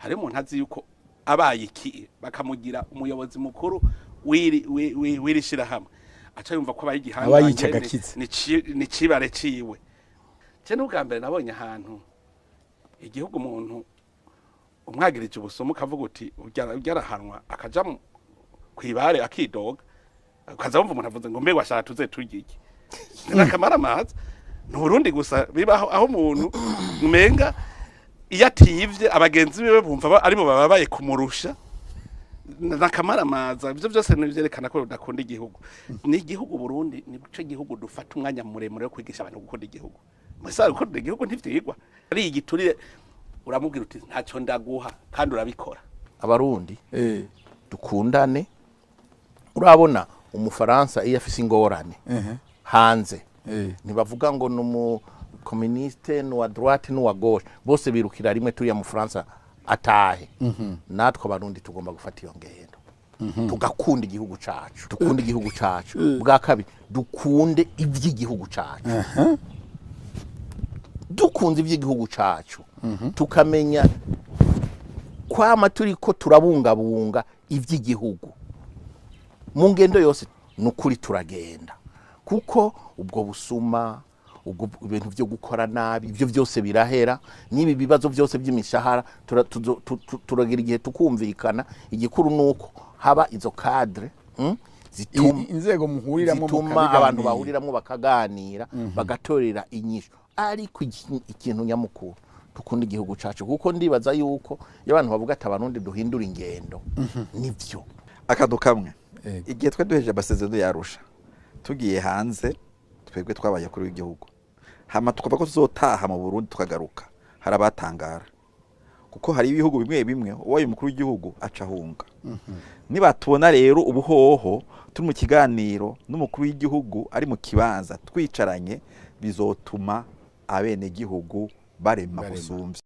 hari umuntu azi yuko abaye iki bakamugira umuyobozi mukuru wirishira hamwe aca yumva ko abaye igihanganye ni cibare ciwe je n'ubwa mbere nabonye ahantu igihugu umuntu umwagirije ubusuma ukavuga uti ugarahanwa akaja kwibare akidoga ukaza wumva umuntu avuze ngo mbe washaka tuze turya iki nakamara amazi no Burundi gusa bibaho aho umuntu umenga iyo ativye abagenzi biwe bumva aribo bababaye kumurusha nakamara amazi ivyo byose nivyerekana ko udakunda igihugu ni igihugu Burundi ni cyo gihugu dufata umwanya muremure wo kwigisha abantu gukunda igihugu mwese gukunda igihugu ntivyigwa ari igiturire uramubwira uti ntacyo ndaguha kandi urabikora Abarundi dukundane urabona umufaransa iyo afise ingorane hanze ntibavuga ngo numu communiste n'uwa droite n'uwa gauche bose birukira rimwe turiya mu France atahe natwe Abarundi tugomba gufata iyo ngendo tugakunda igihugu cacu dukunda igihugu cacu bwa kabiri dukunde ivy'igihugu cacu dukunze ivy'igihugu cacu tukamenya kwama turiko turabungabunga ivy'igihugu mu ngendo yose nukuri turagenda kuko ubwo busuma ubwo ibintu byo gukora nabi ibyo byose birahera nibi bibazo byose by'imishahara turagira igihe tukumvikana igikuru nuko haba izo cadre zituma inzego muhuriramo abantu bahuriramo bakaganira bagatorera inyisho ariko ikintu nyamukuru dukunda igihugu cacu kuko ndibaza yuko y'abantu bavuga ati Abarundi duhindura ingendo nivyo akadukamwe igihe twe duheje abasezerano yarusha tugiye hanze twebwe twabaye kuri w'igihugu hama tukaba ko tuzotaha mu Burundi tukagaruka harabatangara kuko hari ibihugu bimwe bimwe uwaye umukuru w'igihugu acahunga nibatubona rero ubuhoho turi mu kiganiro n'umukuru w'igihugu ari mu kibanza twicaranye bizotuma abene gihugu barema gusumvya